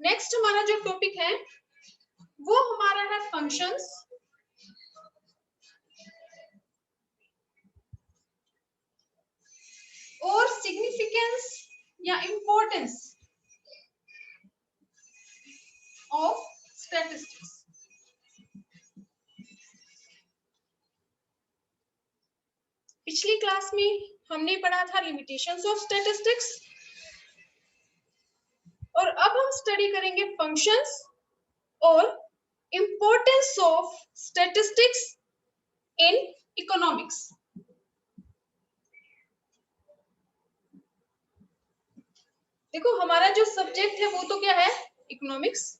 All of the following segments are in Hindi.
नेक्स्ट हमारा जो टॉपिक है वो हमारा है फंक्शंस और सिग्निफिकेंस या इंपॉर्टेंस ऑफ स्टैटिस्टिक्स। पिछली क्लास में हमने पढ़ा था लिमिटेशंस ऑफ स्टैटिस्टिक्स और अब हम स्टडी करेंगे फंक्शंस और importance of statistics in economics. देखो हमारा जो सब्जेक्ट है वो तो क्या है, इकोनॉमिक्स,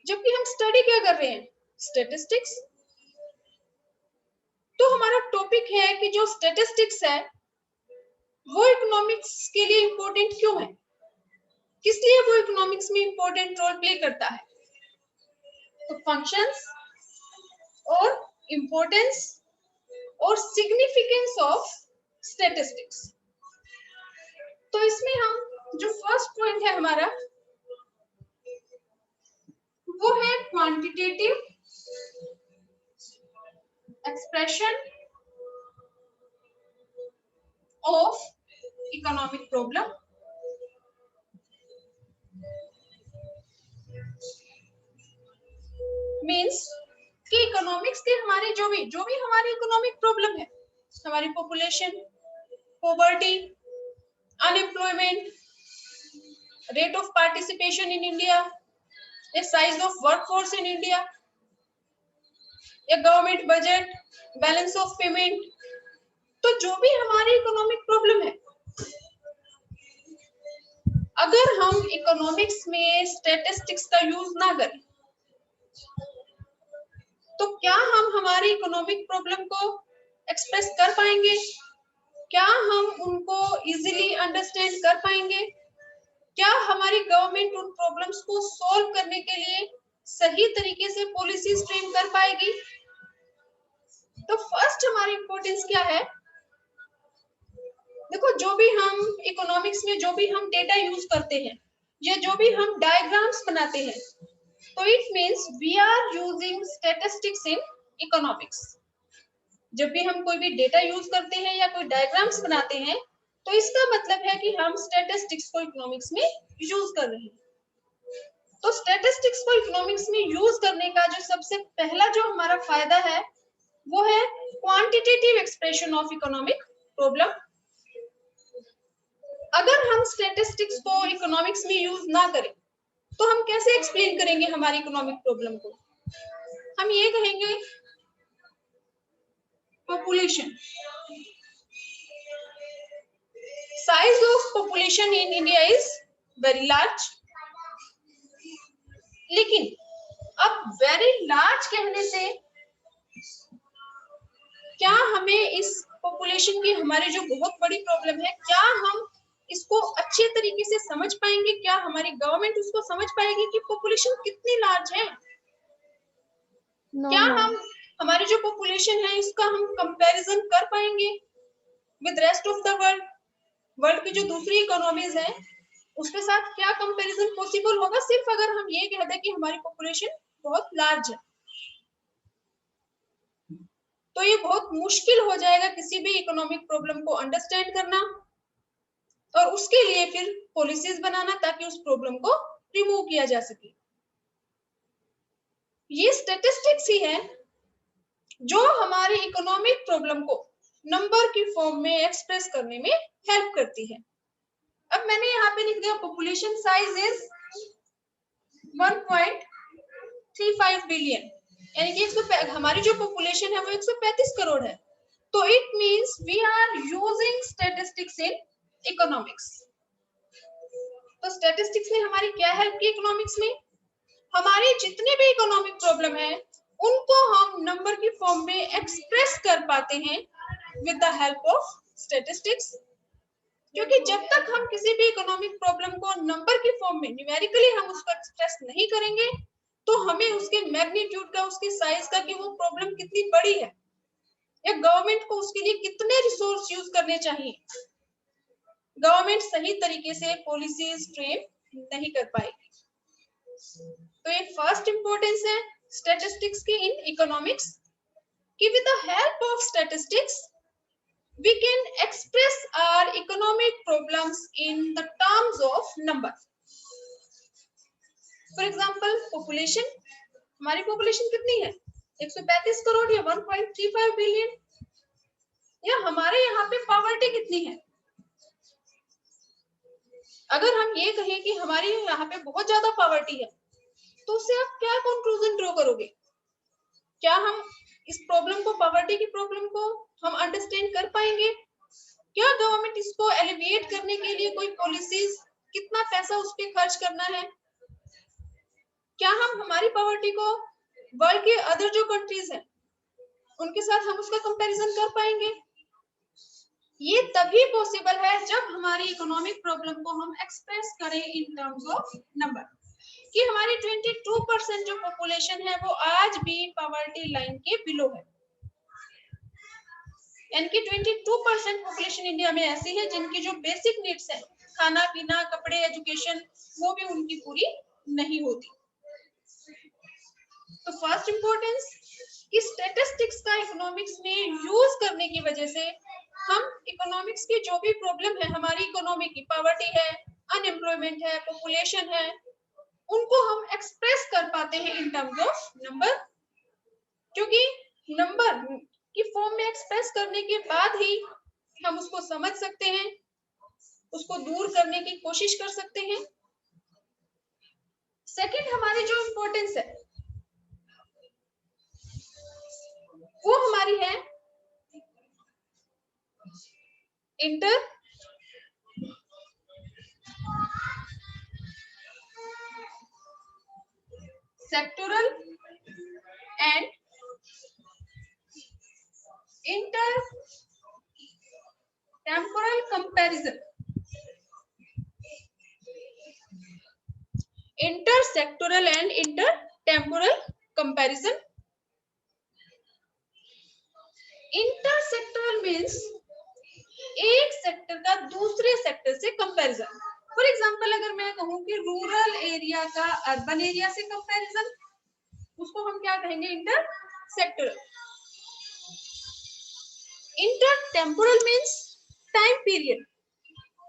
जबकि हम स्टडी क्या कर रहे हैं, स्टैटिस्टिक्स। तो हमारा टॉपिक है कि जो स्टैटिस्टिक्स है वो इकोनॉमिक्स के लिए इंपॉर्टेंट क्यों है, किस लिए वो इकोनॉमिक्स में इंपॉर्टेंट रोल प्ले करता है। तो फंक्शंस और इंपॉर्टेंस और सिग्निफिकेंस ऑफ स्टैटिस्टिक्स। तो इसमें हम जो फर्स्ट पॉइंट है हमारा वो है quantitative expression of economic problem. Means कि इकोनॉमिक्स के हमारे जो भी हमारी इकोनॉमिक प्रॉब्लम है, हमारी population, poverty, unemployment, rate of participation in India, या size of workforce in India, या government budget, balance of payment, तो जो भी हमारी इकोनॉमिक प्रॉब्लम है, अगर हम इकोनॉमिक्स में स्टैटिस्टिक्स का यूज ना करें तो क्या हम हमारी इकोनॉमिक प्रॉब्लम को एक्सप्रेस कर पाएंगे, क्या हम उनको इजीली अंडरस्टैंड कर पाएंगे, क्या हमारी गवर्नमेंट उन प्रॉब्लम्स को सॉल्व करने के लिए सही तरीके से पॉलिसीज फ्रेम कर पाएगी। तो फर्स्ट हमारी इंपॉर्टेंस क्या है, देखो जो भी हम इकोनॉमिक्स में जो भी हम डेटा यूज करते हैं या जो भी हम डायग्राम्स बनाते हैं, तो it means we are using statistics in economics. जब भी हम कोई भी डेटा यूज करते हैं या कोई डायग्राम्स बनाते हैं तो इसका मतलब है कि हम स्टैटिस्टिक्स को इकोनॉमिक्स में यूज कर रहे हैं। तो स्टैटिस्टिक्स को इकोनॉमिक्स में यूज करने का जो सबसे पहला जो हमारा फायदा है वो है quantitative expression of economic problem. अगर हम स्टैटिस्टिक्स को इकोनॉमिक्स में यूज ना करें तो हम कैसे एक्सप्लेन करेंगे हमारी इकोनॉमिक प्रॉब्लम को। हम ये कहेंगे population, size of population in India is very large, लेकिन अब very large कहने से क्या हमें इस पॉपुलेशन की हमारी जो बहुत बड़ी प्रॉब्लम है क्या हम इसको अच्छे तरीके से समझ पाएंगे, क्या हमारी गवर्नमेंट उसको समझ पाएगी कि पॉपुलेशन कितनी लार्ज है। क्या हम हमारी जो पॉपुलेशन है इसका हम कंपैरिजन कर पाएंगे with rest of the world, world की जो दूसरी इकोनॉमीज है उसके साथ क्या कंपैरिजन पॉसिबल होगा सिर्फ अगर हम ये कह दें कि हमारी पॉपुलेशन बहुत लार्ज है। तो ये बहुत मुश्किल हो जाएगा किसी भी इकोनॉमिक प्रॉब्लम को अंडरस्टैंड करना और उसके लिए फिर पॉलिसीज बनाना ताकि उस प्रॉब्लम को रिमूव किया जा सके। ये स्टैटिस्टिक्स ही है जो हमारी इकोनॉमिक प्रॉब्लम को नंबर की फॉर्म में एक्सप्रेस करने में हेल्प करती है। अब मैंने यहाँ पे लिख दिया पॉपुलेशन साइज इज 1.35 बिलियन, यानी कि हमारी जो पॉपुलेशन है वो 135 करोड़ है। तो it means we are using statistics in economics. तो स्टैटिस्टिक्स ने हमारी क्या हेल्प की इकोनॉमिक्स में, हमारे जितने भी इकोनॉमिक प्रॉब्लम है उनको हम नंबर की फॉर्म में एक्सप्रेस कर पाते हैं with the help of statistics. क्योंकि जब तक हम किसी भी इकोनॉमिक प्रॉब्लम को नंबर की फॉर्म में न्यूमेरिकली हम उसको एक्सप्रेस नहीं करेंगे तो हमें उसके मैग्नीट्यूड का, उसके साइज का, कि वो प्रॉब्लम कितनी बड़ी है या गवर्नमेंट को उसके लिए कितने रिसोर्स यूज करने चाहिए, गवर्नमेंट सही तरीके से पॉलिसीज फ्रेम नहीं कर पाएगी। तो ये फर्स्ट इंपॉर्टेंस है स्टैटिस्टिक्स की इन इकोनॉमिक्स कि with the help of statistics we can express our economic problems in the terms of number. For example, population, हमारी population कितनी है 135 करोड़ या 1.35 बिलियन, या हमारे यहाँ पे पॉवर्टी कितनी है। अगर हम ये कहें कि हमारे यहाँ पे बहुत ज्यादा पॉवर्टी है तो उससे आप क्या कंक्लूजन ड्रॉ करोगे? क्या हम इस प्रॉब्लम को, पॉवर्टी की प्रॉब्लम को हम अंडरस्टैंड कर पाएंगे? क्या गवर्नमेंट इसको एलिविएट करने के लिए कोई पॉलिसीज, कितना पैसा उस पर खर्च करना है? क्या हम हमारी पॉवर्टी को वर्ल्ड के अदर जो कंट्रीज हैं उनके साथ हम उसका कंपैरिजन कर पाएंगे? ये तभी पॉसिबल है जब हमारी इकोनॉमिक प्रॉब्लम को हम एक्सप्रेस करें इन टर्म्स ऑफ नंबर, कि हमारी 22% जो पॉपुलेशन है वो आज भी पॉवर्टी लाइन के बिलो है, यानी कि 22% पॉपुलेशन इंडिया में ऐसी है जिनकी जो बेसिक नीड्स है, खाना पीना, कपड़े, एजुकेशन, वो भी उनकी पूरी नहीं होती। तो फर्स्ट इंपॉर्टेंस कि स्टैटिस्टिक्स का इकोनॉमिक्स में यूज करने की वजह से हम इकोनॉमिक्स की जो भी प्रॉब्लम है, हमारी इकोनॉमी की, पॉवर्टी है, अनएम्प्लॉयमेंट है, पॉपुलेशन है, उनको हम एक्सप्रेस कर पाते हैं इन टर्म्स ऑफ नंबर, क्योंकि नंबर की फॉर्म में एक्सप्रेस करने के बाद ही हम उसको समझ सकते हैं, उसको दूर करने की कोशिश कर सकते हैं। सेकंड हमारी जो इंपॉर्टेंस है वो हमारी है inter sectoral and inter temporal comparison. Intersectoral and inter temporal comparison. Intersectoral means एक सेक्टर का दूसरे सेक्टर से कंपैरिजन। फॉर एग्जांपल अगर मैं कहूं कि रूरल एरिया का अर्बन एरिया से कंपैरिजन, उसको हम क्या कहेंगे? इंटरसेक्टोरल। इंटरटेम्पोरल मीन्स टाइम पीरियड,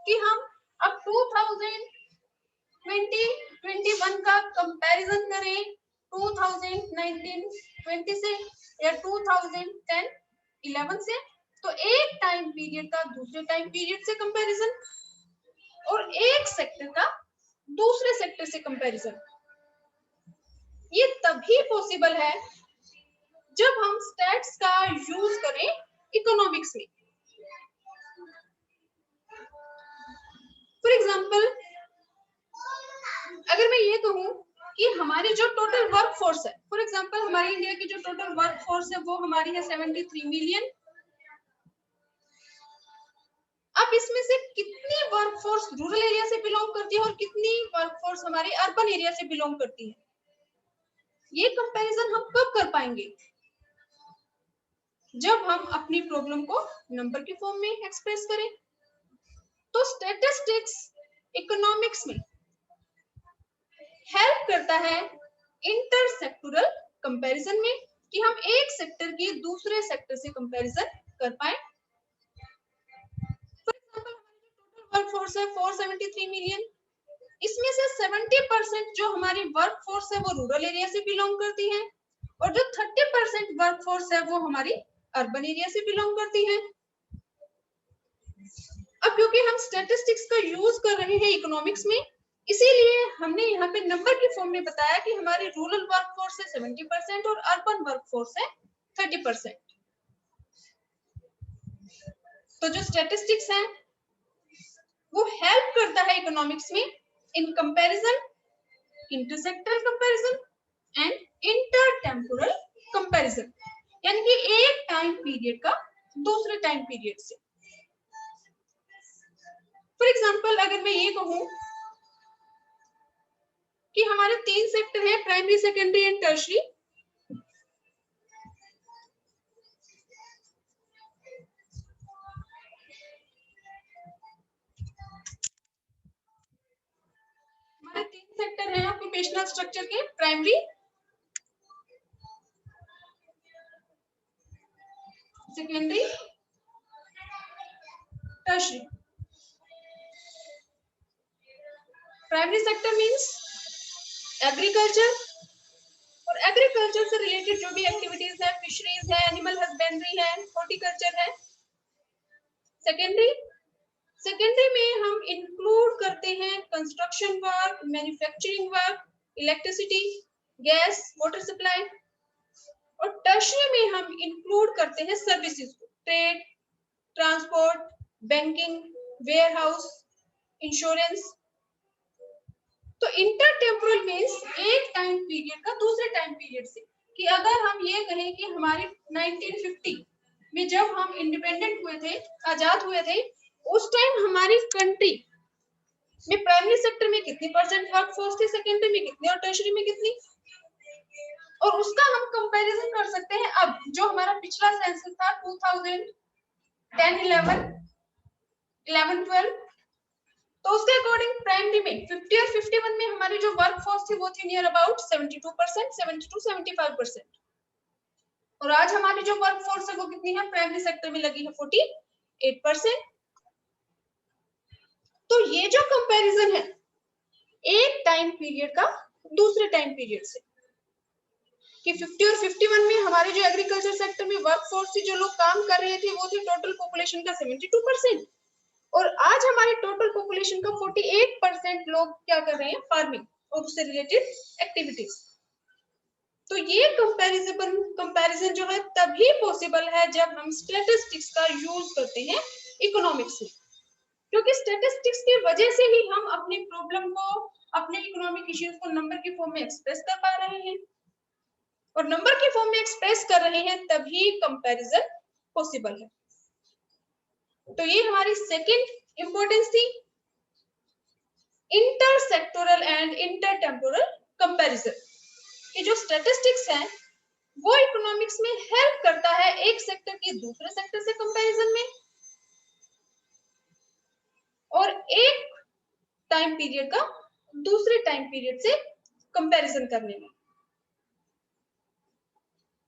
कि हम अब 2020-21 का कंपैरिजन करें 2019-20 से या 2010-11 से, तो एक टाइम पीरियड का दूसरे टाइम पीरियड से कंपैरिजन, और एक सेक्टर का दूसरे सेक्टर से कंपैरिजन। ये तभी पॉसिबल है जब हम स्टैट्स का यूज करें इकोनॉमिक्स में। फॉर एग्जांपल अगर मैं ये कहूं कि हमारी जो टोटल वर्क फोर्स है, फॉर एग्जांपल हमारी इंडिया की जो टोटल वर्क फोर्स है वो हमारी है 73 मिलियन। अब इसमें से कितनी वर्क फोर्स रूरल एरिया से बिलोंग करती है और कितनी वर्क फोर्स हमारी अर्बन एरिया से बिलोंग करती है, ये कंपैरिजन हम कब कर पाएंगे? जब हम अपनी प्रॉब्लम को नंबर के फॉर्म में एक्सप्रेस करें। तो स्टैटिस्टिक्स इकोनॉमिक्स में हेल्प करता है इंटरसेक्टोरल कंपैरिजन में, कि हम एक सेक्टर की दूसरे सेक्टर से कंपैरिजन कर पाए। फॉर एग्जांपल हमारी जो टोटल वर्कफोर्स है 473 मिलियन, इसमें से 70% जो हमारी वर्कफोर्स है वो रूरल एरिया से बिलोंग करती है, और जो 30% वर्कफोर्स है वो हमारी अर्बन एरिया से बिलोंग करती है। अब क्योंकि हम स्टैटिस्टिक्स का यूज कर रहे हैं इकोनॉमिक्स में, इसीलिए हमने यहाँ पे नंबर की फॉर्म में बताया कि हमारी रूरल वर्कफोर्स है 70% और अर्बन वर्कफोर्स है 30%। तो जो स्टैटिस्टिक्स है वो हेल्प करता है इकोनॉमिक्स में in comparison, intersectoral comparison and intertemporal comparison, यानी कि एक टाइम पीरियड का दूसरे टाइम पीरियड से। फॉर एग्जांपल अगर मैं ये कहूं कि हमारे 3 सेक्टर है, प्राइमरी, सेकेंडरी एंड टर्शरी। तीन सेक्टर हैं ऑक्यूपेशनल स्ट्रक्चर के, primary, secondary, tertiary. Primary sector means agriculture, और एग्रीकल्चर से रिलेटेड जो भी एक्टिविटीज है, फिशरीज है, एनिमल हस्बेंड्री है, हॉर्टिकल्चर है। सेकेंडरी, सेकेंडरी में हम इंक्लूड करते हैं construction work, manufacturing work, electricity, gas, water supply. और टर्शियरी में हम इंक्लूड करते हैं सर्विसेज को, trade, transport, banking, warehouse, insurance. तो इंटरटेम्पोरल मींस एक टाइम पीरियड का दूसरे टाइम पीरियड से, कि अगर हम ये कहें कि हमारे 1950 में जब हम इंडिपेंडेंट हुए थे, आजाद हुए थे, उस टाइम हमारी कंट्री में प्राइमरी सेक्टर में कितनी परसेंट वर्कफोर्स थी, सेकेंडरी में कितनी और टर्शियरी में कितनी, और उसका हम कंपैरिजन कर सकते हैं। अब जो हमारा पिछला सेंसस था 2010, 11, 12, तो उसके अकॉर्डिंग प्राइमरी में 50 और 51 में हमारी जो वर्कफोर्स थी वो थी नियर अबाउट 72%, 72-75%। और आज हमारी जो वर्कफोर्स है वो कितनी है, प्राइमरी सेक्टर में लगी है 48%। तो ये जो कंपैरिजन है एक टाइम पीरियड का दूसरे टाइम पीरियड से, कि 50 और 51 में हमारे जो एग्रीकल्चर सेक्टर में वर्कफोर्स थी, जो लोग काम कर रहे थे, वो थी टोटल पॉपुलेशन का 72%, और आज हमारे टोटल पॉपुलेशन का 48% लोग क्या कर रहे हैं, फार्मिंग और उससे रिलेटेड एक्टिविटीज। तो ये कंपैरिजन जो है तभी पॉसिबल है जब हम स्टैटिस्टिक्स का यूज करते हैं इकोनॉमिक्स में, क्योंकि स्टैटिस्टिक्स की वजह से ही हम अपनी प्रॉब्लम को, अपने इकोनॉमिक इश्यूज को नंबर की फॉर्म में एक्सप्रेस कर पा रहे हैं, और नंबर की फॉर्म में एक्सप्रेस कर रहे हैं तभी कंपैरिजन पॉसिबल है। तो ये हमारी सेकंड इंपॉर्टेंस थी, इंटरसेक्टोरल एंड इंटरटेम्पोरल कंपैरिजन। कि जो स्टैटिस्टिक्स है वो इकोनॉमिक्स में हेल्प करता है एक सेक्टर की दूसरे सेक्टर से कंपैरिजन में, और एक टाइम पीरियड का दूसरे टाइम पीरियड से कंपैरिजन करने में।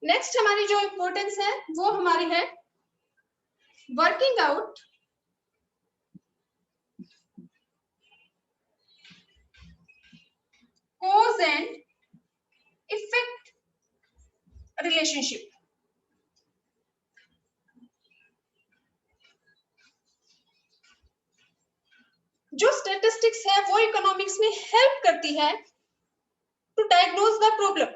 नेक्स्ट हमारी जो इंपॉर्टेंस है वो हमारी है working out cause and effect relationship। जो स्टैटिस्टिक्स है वो इकोनॉमिक्स में हेल्प करती है टू डायग्नोज द प्रॉब्लम,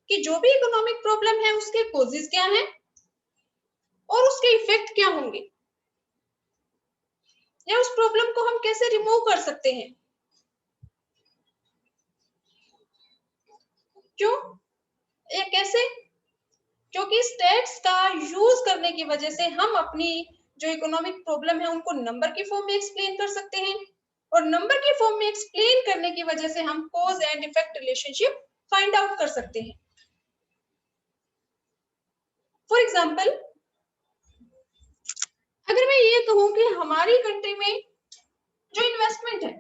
कि जो भी इकोनॉमिक प्रॉब्लम है उसके कॉजेज क्या हैं और उसके इफेक्ट क्या होंगे, या उस प्रॉब्लम को हम कैसे रिमूव कर सकते हैं। क्यों, ये कैसे, क्योंकि स्टैट्स का यूज करने की वजह से हम अपनी जो इकोनॉमिक प्रॉब्लम है उनको नंबर की फॉर्म में एक्सप्लेन कर सकते हैं, और नंबर की फॉर्म में एक्सप्लेन करने की वजह से हम cause and effect relationship find out कर सकते हैं। फॉर एग्जाम्पल, अगर मैं ये कहूं कि हमारी कंट्री में जो इन्वेस्टमेंट है,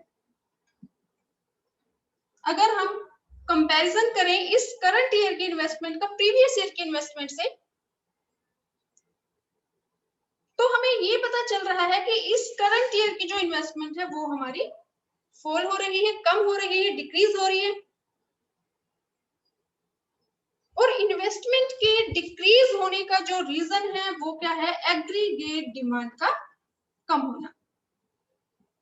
अगर हम कंपैरिजन करें इस करंट ईयर की इन्वेस्टमेंट का प्रीवियस ईयर की इन्वेस्टमेंट से, तो हमें ये पता चल रहा है कि इस करंट ईयर की जो इन्वेस्टमेंट है वो हमारी फॉल हो रही है, कम हो रही है, डिक्रीज हो रही है। और इन्वेस्टमेंट के डिक्रीज होने का जो रीजन है वो क्या है, एग्रीगेट डिमांड का कम होना,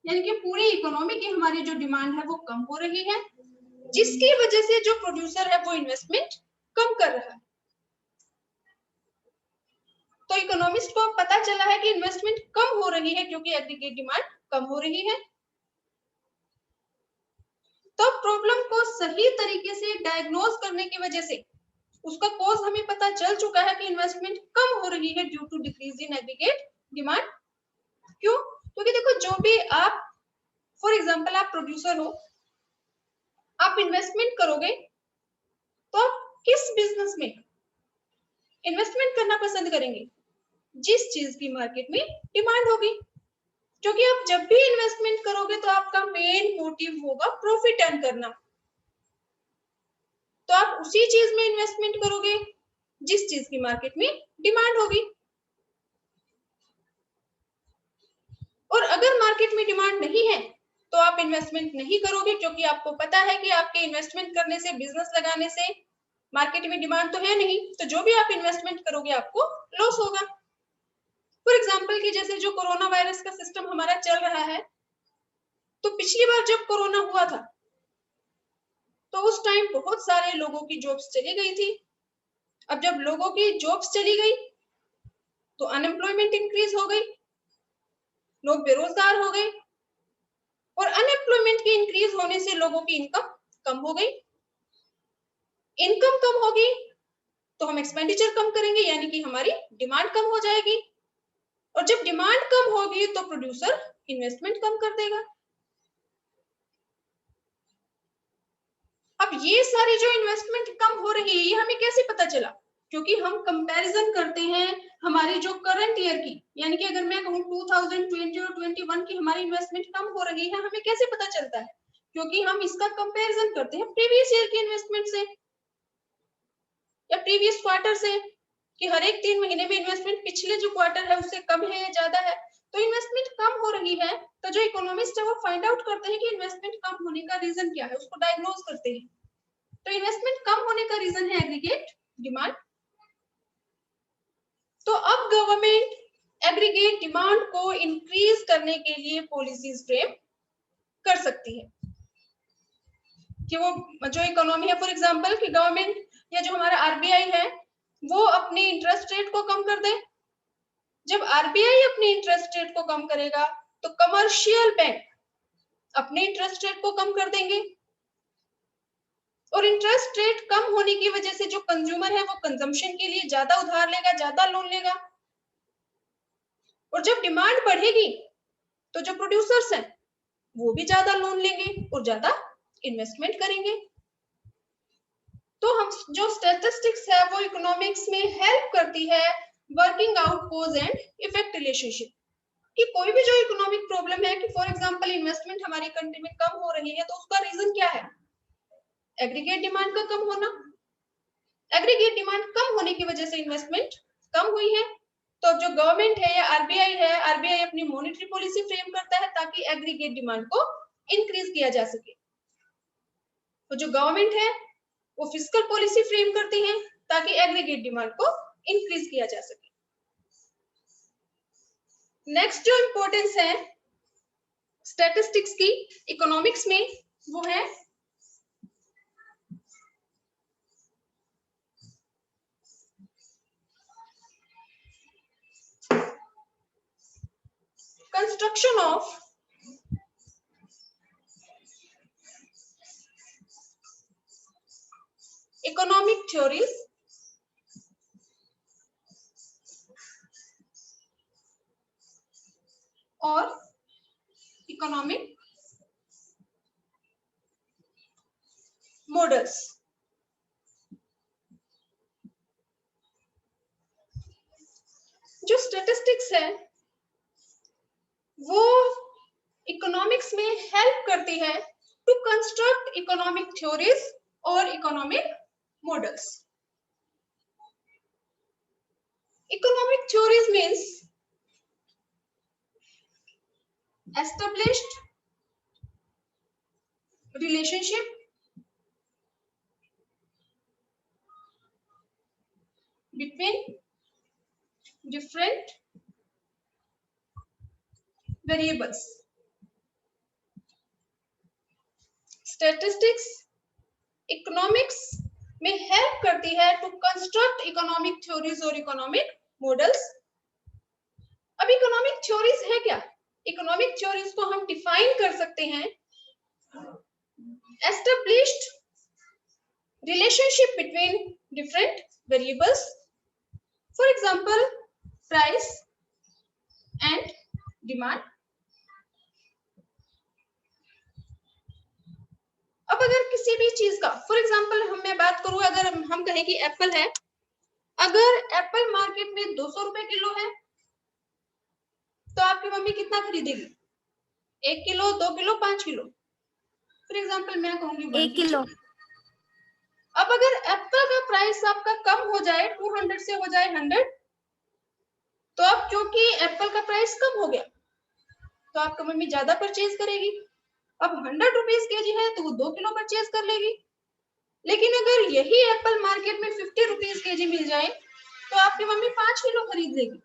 यानी कि पूरी इकोनॉमी की हमारी जो डिमांड है वो कम हो रही है, जिसकी वजह से जो प्रोड्यूसर है वो इन्वेस्टमेंट कम कर रहा है। तो इकोनॉमिस्ट को पता चला है कि इन्वेस्टमेंट कम हो रही है क्योंकि एग्रीगेट डिमांड कम हो रही है। तो प्रॉब्लम को सही तरीके से डायग्नोज करने की वजह से उसका कॉज हमें पता चल चुका है कि इन्वेस्टमेंट कम हो रही है due to decrease in aggregate demand. क्यों, क्योंकि देखो, जो भी आप, फॉर एग्जांपल आप प्रोड्यूसर हो, आप इन्वेस्टमेंट करोगे तो आप किस बिजनेस में इन्वेस्टमेंट करना पसंद करेंगे, जिस चीज की मार्केट में डिमांड होगी। क्योंकि आप जब भी इन्वेस्टमेंट करोगे तो आपका मेन मोटिव होगा प्रॉफिट अर्न करना, तो आप उसी चीज में इन्वेस्टमेंट करोगे जिस चीज की मार्केट में डिमांड होगी। और अगर मार्केट में डिमांड नहीं है तो आप इन्वेस्टमेंट नहीं करोगे, क्योंकि आपको पता है कि आपके इन्वेस्टमेंट करने से, बिजनेस लगाने से मार्केट में डिमांड तो है नहीं, तो जो भी आप इन्वेस्टमेंट करोगे आपको लॉस होगा। फॉर एग्जाम्पल कि जैसे जो कोरोना वायरस का सिस्टम हमारा चल रहा है, तो पिछली बार जब कोरोना हुआ था तो उस टाइम बहुत सारे लोगों की जॉब्स चली गई थी। अब जब लोगों की जॉब्स चली गई तो अनएम्प्लॉयमेंट इंक्रीज हो गई, लोग बेरोजगार हो गए, और अनएम्प्लॉयमेंट की इंक्रीज होने से लोगों की इनकम कम हो गई। इनकम कम होगी तो हम एक्सपेंडिचर कम करेंगे, यानी कि हमारी डिमांड कम हो जाएगी, और जब डिमांड कम होगी तो प्रोड्यूसर इन्वेस्टमेंट कम कर देगा। अब ये सारी जो इन्वेस्टमेंट कम हो रही है ये हमें कैसे पता चला? क्योंकि हम कंपैरिजन करते हैं हमारी जो करंट ईयर की, यानी कि अगर मैं कहूँ 2020 और 21 की हमारी इन्वेस्टमेंट कम हो रही है, हमें कैसे पता चलता है? क्योंकि हम इसका कंपैरिजन करते हैं प्रीवियस ईयर की इन्वेस्टमेंट से या प्रीवियस क्वार्टर से, कि हर एक 3 महीने में इन्वेस्टमेंट पिछले जो क्वार्टर है उससे कम है या ज्यादा है। तो इन्वेस्टमेंट कम हो रही है तो जो इकोनॉमिस्ट है वो फाइंड आउट करते हैं कि इन्वेस्टमेंट कम होने का रीजन क्या है, उसको डायग्नोज करते हैं। तो इन्वेस्टमेंट कम होने का रीजन है एग्रीगेट डिमांड। तो अब गवर्नमेंट एग्रीगेट डिमांड को इंक्रीज करने के लिए पॉलिसीज फ्रेम कर सकती है, कि वो जो इकोनॉमी है, फॉर एग्जांपल कि गवर्नमेंट या जो हमारा आरबीआई है वो अपनी इंटरेस्ट रेट को कम कर दे। जब आरबीआई अपनी इंटरेस्ट रेट को कम करेगा तो कमर्शियल बैंक अपने इंटरेस्ट रेट को कम कर देंगे, और इंटरेस्ट रेट कम होने की वजह से जो कंज्यूमर है वो कंजम्पशन के लिए ज्यादा उधार लेगा, ज्यादा लोन लेगा, और जब डिमांड बढ़ेगी तो जो प्रोड्यूसर्स हैं वो भी ज्यादा लोन लेंगे और ज्यादा इन्वेस्टमेंट करेंगे। तो हम जो स्टैटिस्टिक्स है वो इकोनॉमिक्स में हेल्प करती है working out cause and effect relationship, कि कोई भी जो इकोनॉमिक प्रॉब्लम है, कि फॉर एग्जांपल इन्वेस्टमेंट हमारी कंट्री में कम हो रही है, तो उसका रीजन क्या है? एग्रीगेट डिमांड का कम होना। एग्रीगेट डिमांड कम होने की वजह से इन्वेस्टमेंट कम हुई है, तो जो गवर्नमेंट है या आरबीआई है, आरबीआई अपनी मॉनेटरी पॉलिसी फ्रेम करता है ताकि एग्रीगेट डिमांड को इंक्रीज किया जा सके। तो जो गवर्नमेंट है वो फिस्कल पॉलिसी फ्रेम करती है ताकि एग्रीगेट डिमांड को इंक्रीज किया जा सके। नेक्स्ट जो इंपॉर्टेंस है स्टैटिस्टिक्स की इकोनॉमिक्स में वो है कंस्ट्रक्शन ऑफ इकोनॉमिक थ्योरीज और इकोनॉमिक मॉडल्स। जो स्टैटिस्टिक्स है वो इकोनॉमिक्स में हेल्प करती है टू कंस्ट्रक्ट इकोनॉमिक थ्योरीज और economic models. Economic theories means established relationship between different variables। Statistics economics में हेल्प करती है टू कंस्ट्रक्ट इकोनॉमिक थ्योरीज और इकोनॉमिक मॉडल्स। अब इकोनॉमिक थ्योरीज है क्या? इकोनॉमिक थ्योरीज को हम डिफाइन कर सकते हैं established relationship between different variables, for example price and demand। अब अगर किसी भी चीज का फॉर एग्जाम्पल मैं बात करूं, अगर हम कहें कि एप्पल है, अगर एप्पल मार्केट में 200 रुपए किलो है तो आपकी मम्मी कितना खरीदेगी? 1 kilo, 2 kilo, 5 kilo? For example मैं कहूंगी 1 किलो। अब अगर एप्पल का प्राइस आपका कम हो जाए, 200 से हो जाए 100, तो अब क्योंकि एप्पल का प्राइस कम हो गया तो आपका मम्मी ज्यादा परचेज करेगी। अब 100 रुपीज के जी है तो वो 2 किलो परचेज कर लेगी। लेकिन अगर यही एप्पल मार्केट में 50 रुपीज के जी मिल जाए तो आपकी मम्मी 5 किलो खरीद लेगी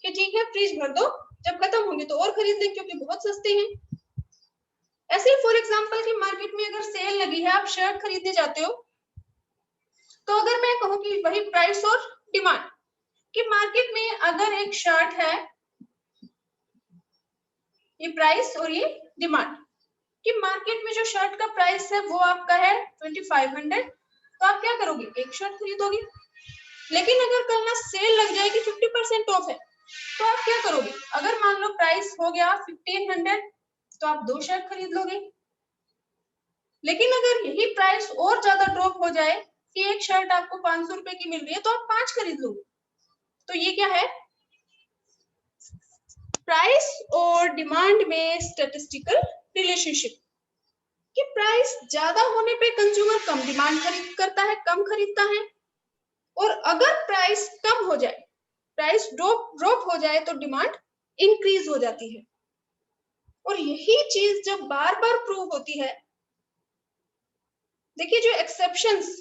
कि ठीक है फ्रिज भर दो, जब खत्म होंगे तो और खरीद लेंगे क्योंकि बहुत सस्ते हैं। ऐसे ही फॉर एग्जांपल कि मार्केट में अगर सेल लगी है, आप शर्ट खरीदने जाते हो, तो अगर मैं कहूँ कि वही प्राइस और डिमांड कि मार्केट में अगर एक शर्ट है, ये प्राइस और ये डिमांड, कि मार्केट में जो शर्ट का प्राइस है वो आपका है 2500, तो आप क्या करोगे? एक शर्ट खरीदोगे। लेकिन अगर कल ना सेल लग जाएगी 50% ऑफ है, तो आप क्या करोगे? अगर मान लो प्राइस हो गया 1500, तो आप 2 शर्ट खरीद लोगे। लेकिन अगर यही प्राइस और ज्यादा ड्रॉप हो जाए कि एक शर्ट आपको 500 रुपए की मिल रही है तो आप 5 खरीद लोगे। तो ये क्या है? प्राइस और डिमांड में स्टैटिस्टिकल रिलेशनशिप कि प्राइस ज्यादा होने पे कंज्यूमर कम डिमांड खरीद करता है, कम खरीदता है, और अगर प्राइस कम हो जाए, प्राइस ड्रॉप हो जाए तो डिमांड इंक्रीज हो जाती है। और यही चीज जब बार बार प्रूव होती है, देखिए जो एक्सेप्शंस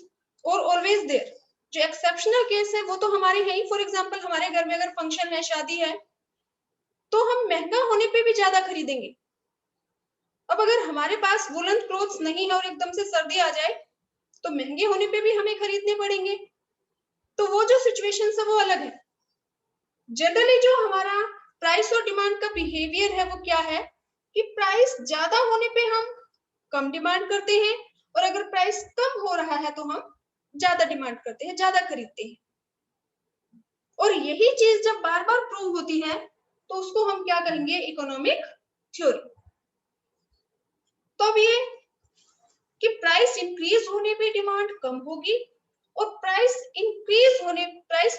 और ऑलवेज देयर, जो एक्सेप्शनल केस है वो तो हमारे हैं ही। फॉर एग्जांपल हमारे घर में अगर फंक्शन है, शादी है, तो हम महंगा होने पे भी ज्यादा खरीदेंगे। अब अगर हमारे पास वुलन क्लोथ्स नहीं है और एकदम से सर्दी आ जाए तो महंगे होने पे भी हमें खरीदने पड़ेंगे। तो वो जो सिचुएशन है वो अलग है। जनरली जो हमारा प्राइस और डिमांड का बिहेवियर है वो क्या है कि प्राइस ज्यादा होने पे हम कम डिमांड करते हैं, और अगर प्राइस कम हो रहा है तो हम ज्यादा डिमांड करते हैं, ज्यादा खरीदते हैं। और यही चीज जब बार बार प्रूव होती है तो उसको हम क्या कहेंगे? Economic theory. तो अब ये कि प्राइस इंक्रीज होने पे डिमांड कम होगी और प्राइस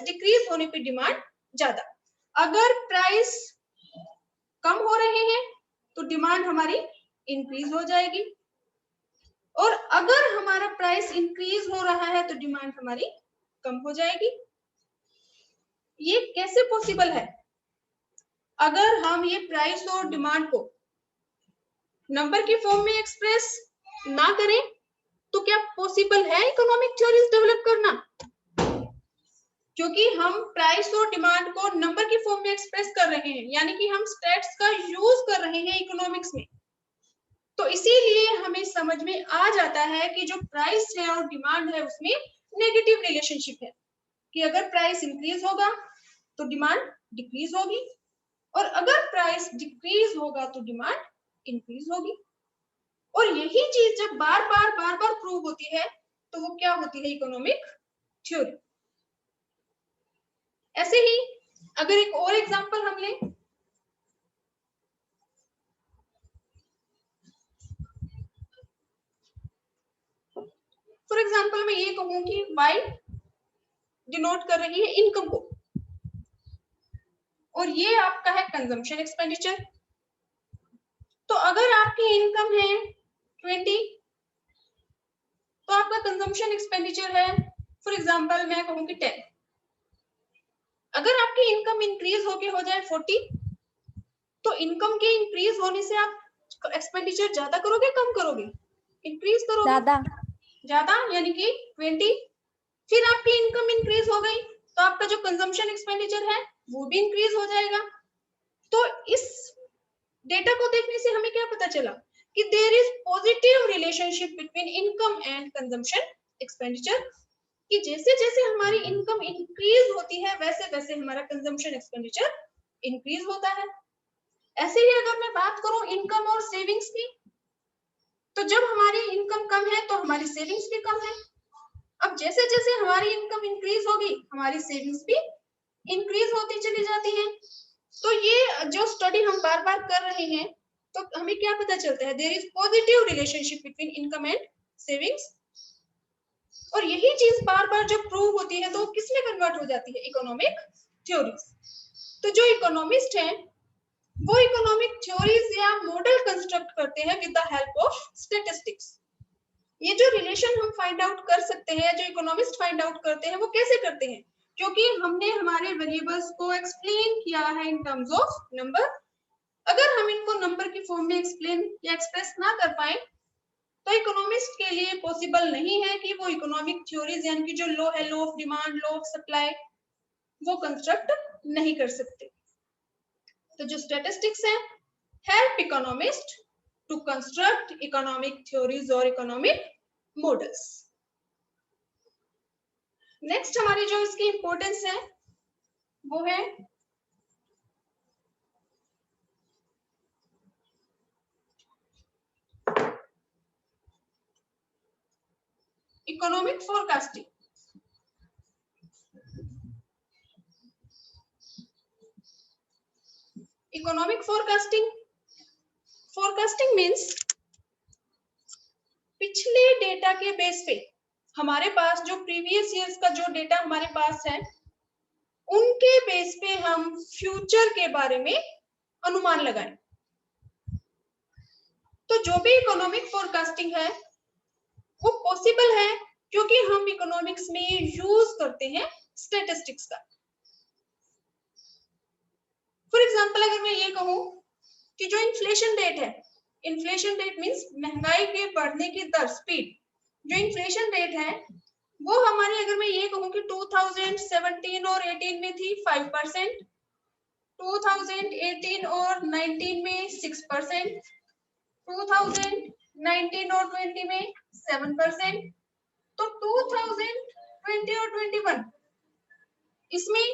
डिक्रीज होने पे डिमांड ज्यादा। अगर प्राइस कम हो रहे हैं तो डिमांड हमारी इंक्रीज हो जाएगी, और अगर हमारा प्राइस इंक्रीज हो रहा है तो डिमांड हमारी कम हो जाएगी। ये कैसे पॉसिबल है? अगर हम ये प्राइस और डिमांड को नंबर की फॉर्म में एक्सप्रेस ना करें तो क्या पॉसिबल है इकोनॉमिक थ्योरीज डेवलप करना? क्योंकि हम प्राइस और डिमांड को नंबर की फॉर्म में एक्सप्रेस कर रहे हैं, यानी कि हम स्टैट्स का यूज कर रहे हैं इकोनॉमिक्स में। तो इसीलिए हमें समझ में आ जाता है कि जो प्राइस है और डिमांड है उसमें नेगेटिव रिलेशनशिप है, कि अगर प्राइस इंक्रीज होगा तो डिमांड डिक्रीज होगी, और अगर प्राइस डिक्रीज होगा तो डिमांड इंक्रीज होगी। और यही चीज जब बार बार प्रूव होती है तो वो क्या होती है? Economic theory. ऐसे ही अगर एक और एग्जांपल हम लें, फॉर एग्जांपल मैं ये कहूं कि y डिनोट कर रही है इनकम को, और ये आपका है कंजम्पशन एक्सपेंडिचर। तो अगर आपकी इनकम है 20 तो आपका कंजम्पशन एक्सपेंडिचर है फॉर एग्जांपल मैं कहूं कि 10। अगर आपकी इनकम इंक्रीज होके हो जाए 40, तो इनकम के इंक्रीज होने से आप एक्सपेंडिचर ज्यादा करोगे कम करोगे? इंक्रीज करोगे। ज्यादा। ज्यादा यानी कि 20। फिर आपकी इनकम इंक्रीज हो गई तो आपका जो कंजम्पशन एक्सपेंडिचर है वो भी इंक्रीज हो जाएगा। तो इस डेटा को देखने से हमें क्या पता चला कि there is positive relationship between income and consumption expenditure, कि जैसे जैसे हमारी इनकम इंक्रीज होती है वैसे वैसे हमारा कंजम्पशन एक्सपेंडिचर इंक्रीज होता है। ऐसे ही अगर मैं बात करूं इनकम और सेविंग्स की, तो जब हमारी इनकम कम है तो हमारी सेविंग्स भी कम है। अब जैसे जैसे हमारी इनकम इंक्रीज होगी हमारी सेविंग्स भी इंक्रीज होती चली जाती है। तो ये जो स्टडी हम बार बार कर रहे हैं तो हमें क्या पता चलता है? There is positive relationship between income and savings. और यही चीज बार बार जब प्रूव होती है तो किसमें कन्वर्ट हो जाती है? Economic theories. तो जो इकोनॉमिस्ट हैं वो इकोनॉमिक थ्योरीज या मॉडल कंस्ट्रक्ट करते हैं with the help of statistics. ये जो रिलेशन हम फाइंड आउट कर सकते हैं, जो इकोनॉमिस्ट फाइंड आउट करते हैं, वो कैसे करते हैं? क्योंकि हमने हमारे वेरिएबल्स को एक्सप्लेन किया है इन टर्म्स ऑफ नंबर। अगर हम इनको नंबर की फॉर्म में एक्सप्लेन या एक्सप्रेस ना कर पाए तो इकोनॉमिस्ट के लिए पॉसिबल नहीं है कि वो इकोनॉमिक थ्योरीज यानी कि जो लॉ है, law of demand, law of supply, वो कंस्ट्रक्ट नहीं कर सकते। तो जो स्टैटिस्टिक्स है, help economist to construct economic theories और इकोनॉमिक मॉडल्स। नेक्स्ट हमारी जो इसकी इंपॉर्टेंस है वो है economic forecasting. Economic forecasting means पिछले डेटा के बेस पे, हमारे पास जो प्रीवियस ईयर्स का जो डेटा हमारे पास है, उनके बेस पे हम फ्यूचर के बारे में अनुमान लगाएं। तो जो भी इकोनॉमिक फोरकास्टिंग है वो पॉसिबल है क्योंकि हम इकोनॉमिक्स में यूज करते हैं स्टैटिस्टिक्स का। फॉर एग्जांपल अगर मैं ये कहूं कि जो इन्फ्लेशन रेट है, इन्फ्लेशन रेट मींस महंगाई के बढ़ने की दर, स्पीड, जो इन्फ्लेशन रेट है वो हमारी, अगर मैं ये कहूं कि 2017 और 18 में थी 5%, 2018 और 19 में 6%, 2019 और 20 में 7%, तो 2020 और 21 इसमें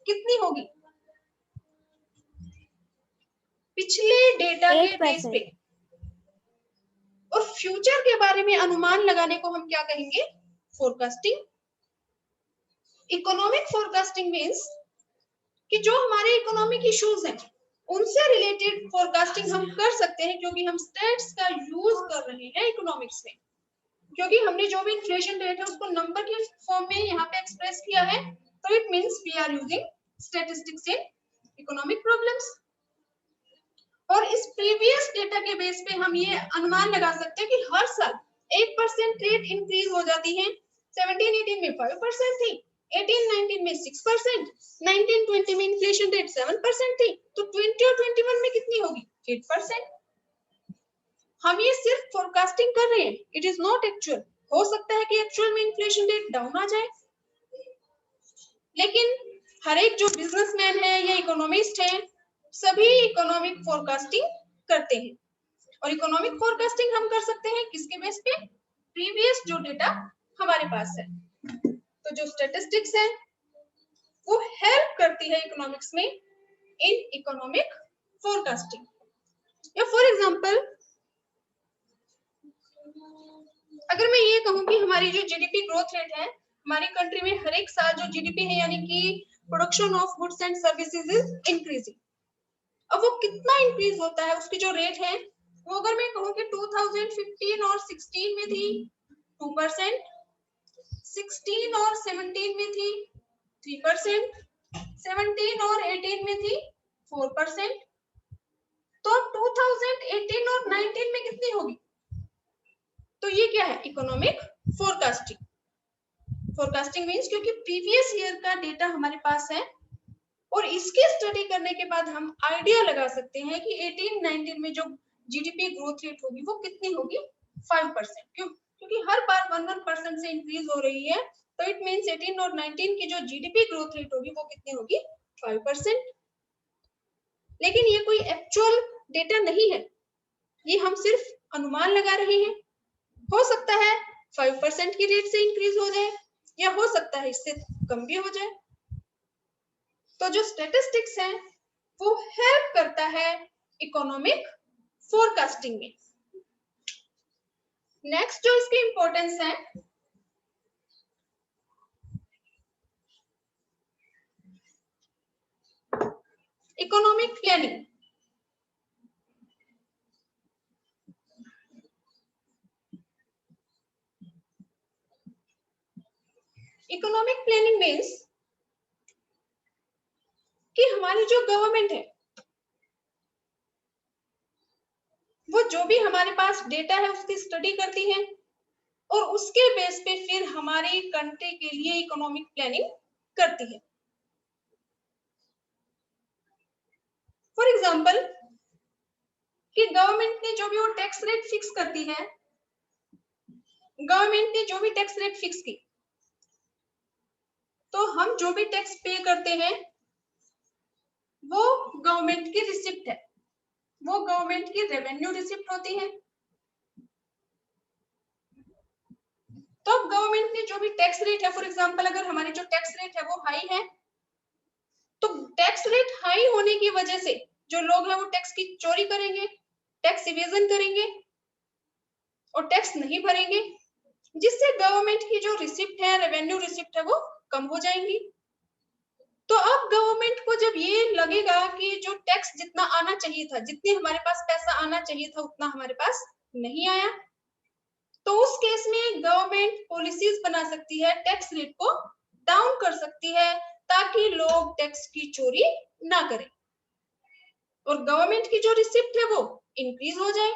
कितनी होगी? पिछले डेटा के बेस पे। और फ्यूचर के बारे में अनुमान लगाने को हम क्या कहेंगे? फोरकास्टिंग। इकोनॉमिक फोरकास्टिंग मींस कि जो हमारे इकोनॉमिक इश्यूज हैं उनसे रिलेटेड फोरकास्टिंग हम कर सकते हैं क्योंकि हम स्टैट्स का यूज कर रहे हैं इकोनॉमिक्स में। क्योंकि हमने जो भी इन्फ्लेशन रेट है उसको नंबर के फॉर्म में यहाँ पे एक्सप्रेस किया है, तो it means we are using statistics in economic problems. और इस प्रीवियस डेटा के बेस पे हम ये अनुमान लगा सकते हैं कि हर साल 8% रेट इंक्रीज हो जाती है। 17-18 में 5% थी, 18-19 में 6%, 19-20 में इन्फ्लेशन रेट 7% थी, तो 20 और 21 में कितनी होगी? 8%। हम ये सिर्फ फोरकास्टिंग कर रहे हैं, इट इज नॉट एक्चुअल। हो सकता है कि एक्चुअल में इन्फ्लेशन रेट डाउन आ जाए, लेकिन हर एक जो बिजनेसमैन है या इकोनॉमिस्ट है, सभी इकोनॉमिक फोरकास्टिंग करते हैं। और इकोनॉमिक फोरकास्टिंग हम कर सकते हैं किसके बेस पे? प्रीवियस जो डेटा हमारे पास है। तो जो स्टैटिस्टिक्स है वो हेल्प करती है इकोनॉमिक्स में इन इकोनॉमिक फोरकास्टिंग। या फॉर एग्जांपल अगर मैं ये कहूं कि हमारी जो जीडीपी ग्रोथ रेट है, हमारी कंट्री में हर एक साल जो जीडीपी है यानी कि production of goods and services is increasing. अब वो कितना इंक्रीज होता है, उसकी जो रेट है वो अगर मैं कहूं कि 2015 और 16 में थी 2%, 16 और 17 में थी 3%, 17 और 18 में थी 4%, तो अब 2018 और 19 में कितनी होगी? तो ये क्या है? Economic forecasting. फोरकास्टिंग मींस क्योंकि प्रीवियस ईयर का डेटा हमारे पास है और इसकी स्टडी करने के बाद हम आइडिया लगा सकते हैं कि 18-19 में जो जीडीपी ग्रोथ रेट होगी वो कितनी होगी? 5%। क्यों? क्योंकि हर बार 1% से इंक्रीज हो रही है, तो इट मींस 18 और 19 की जो जीडीपी ग्रोथ रेट होगी वो कितनी होगी? 5%। लेकिन ये कोई एक्चुअल डेटा नहीं है, ये हम सिर्फ अनुमान लगा रहे हैं। हो सकता है 5% की रेट से इंक्रीज हो जाए या हो सकता है इससे कम भी हो जाए। तो जो स्टैटिस्टिक्स है वो हेल्प करता है इकोनॉमिक फोरकास्टिंग में। नेक्स्ट जो इसकी इंपॉर्टेंस है, economic planning. Economic planning means कि हमारी जो गवर्नमेंट है हमारे पास डेटा है उसकी स्टडी करती है और उसके बेस पे फिर हमारी कंट्री के लिए इकोनॉमिक प्लानिंग करती है। फॉर एग्जाम्पल कि गवर्नमेंट ने जो भी वो टैक्स रेट फिक्स करती है, गवर्नमेंट ने जो भी टैक्स रेट फिक्स की, तो हम जो भी टैक्स पे करते हैं वो गवर्नमेंट की रिसिप्ट है, वो गवर्नमेंट की रेवेन्यू रिसिप्ट होती है। तो अब गवर्नमेंट ने जो भी टैक्स रेट है, फॉर एग्जांपल अगर हमारी जो टैक्स रेट है वो हाई है, तो टैक्स रेट हाई होने की वजह से जो लोग हैं वो टैक्स की चोरी करेंगे, टैक्स इवेजन करेंगे और टैक्स नहीं भरेंगे, जिससे गवर्नमेंट की जो रिसिप्ट है, रेवेन्यू रिसिप्ट है, वो कम हो जाएंगी। तो अब गवर्नमेंट को जब ये लगेगा कि जो टैक्स जितना आना चाहिए था, जितनी हमारे पास पैसा आना चाहिए था उतना हमारे पास नहीं आया, तो उस केस में गवर्नमेंट पॉलिसीज बना सकती है, टैक्स रेट को डाउन कर सकती है ताकि लोग टैक्स की चोरी ना करें और गवर्नमेंट की जो रिसिप्ट है वो इंक्रीज हो जाए।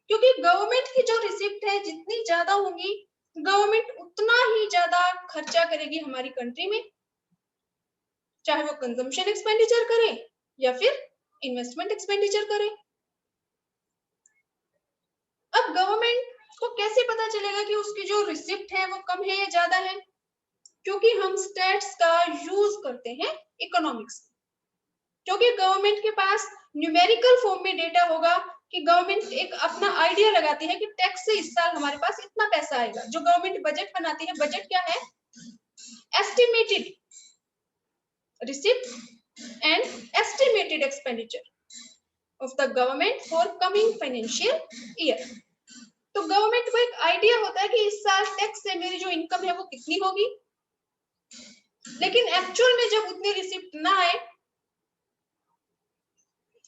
क्योंकि गवर्नमेंट की जो रिसिप्ट है जितनी ज्यादा होगी, गवर्नमेंट उतना ही ज्यादा खर्चा करेगी हमारी कंट्री में, चाहे वो कंजम्पशन एक्सपेंडिचर करे या फिर इन्वेस्टमेंट एक्सपेंडिचर करे। अब गवर्नमेंट को कैसे पता चलेगा कि उसकी जो रिसिप्ट है वो कम है या ज्यादा है? क्योंकि हम स्टैट्स का यूज करते हैं इकोनॉमिक्स, क्योंकि गवर्नमेंट के पास न्यूमेरिकल फॉर्म में डेटा होगा कि गवर्नमेंट एक अपना आइडिया लगाती है कि टैक्स से इस साल हमारे पास इतना पैसा आएगा। जो गवर्नमेंट बजट बनाती है, बजट क्या है? Estimated receipt and estimated expenditure of the government for coming financial year। तो गवर्नमेंट को एक आइडिया होता है कि इस साल टैक्स से मेरी जो इनकम है वो कितनी होगी, लेकिन एक्चुअल में जब उतनी रिसिप्ट ना आए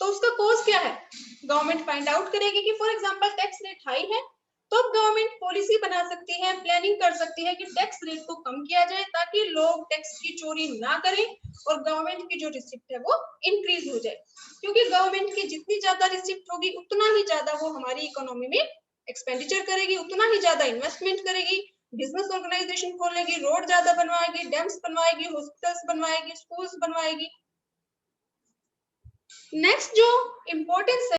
तो उसका कॉज क्या है? गवर्नमेंट फाइंड आउट करेगी कि for example tax rate high है, तो अब गवर्नमेंट पॉलिसी बना सकती है, प्लानिंग कर सकती है कि टैक्स रेट को कम किया जाए ताकि लोग टैक्स की चोरी ना करें और गवर्नमेंट की जो रिसिप्ट है वो इंक्रीज हो जाए। क्योंकि गवर्नमेंट की जितनी ज्यादा रिसिप्ट होगी उतना ही ज्यादा वो हमारी इकोनॉमी में एक्सपेंडिचर करेगी, उतना ही ज्यादा इन्वेस्टमेंट करेगी, बिजनेस ऑर्गेनाइजेशन खोलेगी, रोड ज्यादा बनवाएगी, डैम्स बनवाएगी, हॉस्पिटल्स बनवाएगी, स्कूल्स बनवाएगी। नेक्स्ट जो इम्पोर्टेंस